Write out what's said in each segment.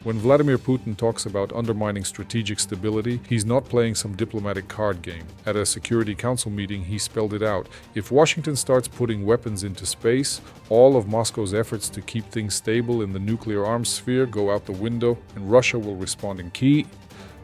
When Vladimir Putin talks about undermining strategic stability, he's not playing some diplomatic card game. At a Security Council meeting, he spelled it out. If Washington starts putting weapons into space, all of Moscow's efforts to keep things stable in the nuclear arms sphere go out the window, and Russia will respond in key.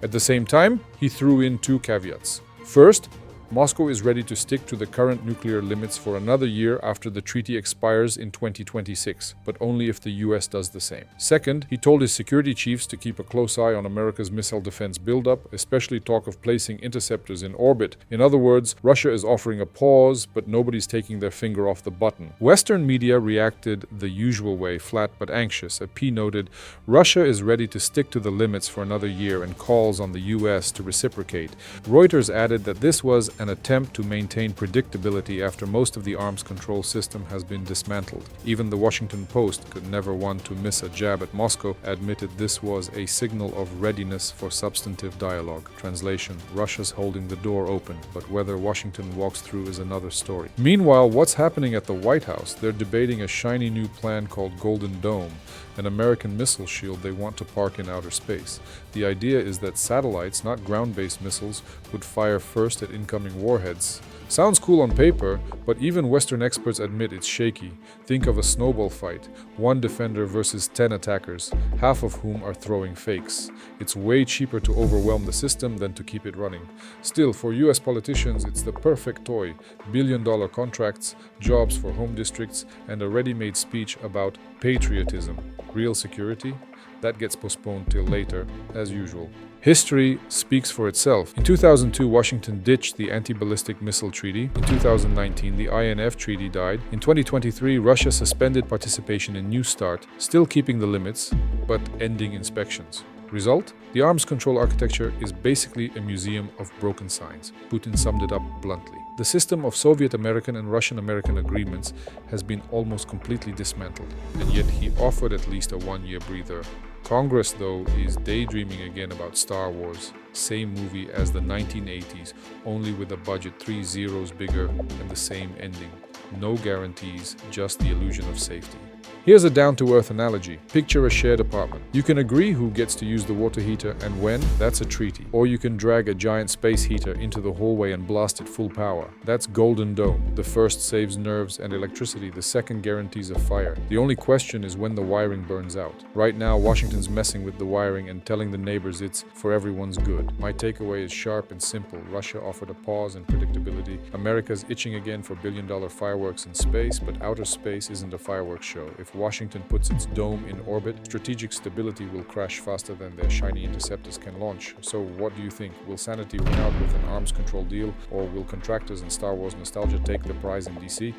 At the same time, he threw in two caveats. First, Moscow is ready to stick to the current nuclear limits for another year after the treaty expires in 2026, but only if the US does the same. Second, he told his security chiefs to keep a close eye on America's missile defense buildup, especially talk of placing interceptors in orbit. In other words, Russia is offering a pause, but nobody's taking their finger off the button. Western media reacted the usual way, flat but anxious. AP noted, Russia is ready to stick to the limits for another year and calls on the US to reciprocate. Reuters added that this was an attempt to maintain predictability after most of the arms control system has been dismantled. Even the Washington Post, could never want to miss a jab at Moscow, admitted this was a signal of readiness for substantive dialogue. Translation: Russia's holding the door open, but whether Washington walks through is another story. Meanwhile, what's happening at the White House? They're debating a shiny new plan called Golden Dome, an American missile shield they want to park in outer space. The idea is that satellites, not ground-based missiles, would fire first at incoming warheads. Sounds cool on paper, but even Western experts admit it's shaky. Think of a snowball fight, one defender versus 10 attackers, half of whom are throwing fakes. It's way cheaper to overwhelm the system than to keep it running. Still, for US politicians, it's the perfect toy. billion-dollar contracts, jobs for home districts, and a ready-made speech about patriotism. Real security? That gets postponed till later, as usual. History speaks for itself. In 2002, Washington ditched the Anti-Ballistic Missile Treaty. In 2019, the INF Treaty died. In 2023, Russia suspended participation in New START, still keeping the limits, but ending inspections. Result? The arms control architecture is basically a museum of broken signs. Putin summed it up bluntly. The system of Soviet-American and Russian-American agreements has been almost completely dismantled, and yet he offered at least a one-year breather. Congress, though, is daydreaming again about Star Wars. Same movie as the 1980s, only with a budget 3 zeros bigger and the same ending. No guarantees, just the illusion of safety. Here's a down-to-earth analogy. Picture a shared apartment. You can agree who gets to use the water heater and when, that's a treaty. Or you can drag a giant space heater into the hallway and blast it full power. That's Golden Dome. The first saves nerves and electricity, the second guarantees a fire. The only question is when the wiring burns out. Right now, Washington's messing with the wiring and telling the neighbors it's for everyone's good. My takeaway is sharp and simple. Russia offered a pause and predictability. America's itching again for billion-dollar fireworks in space, but outer space isn't a fireworks show. If Washington puts its dome in orbit, strategic stability will crash faster than their shiny interceptors can launch. So what do you think? Will sanity win out with an arms control deal, or will contractors and Star Wars nostalgia take the prize in DC?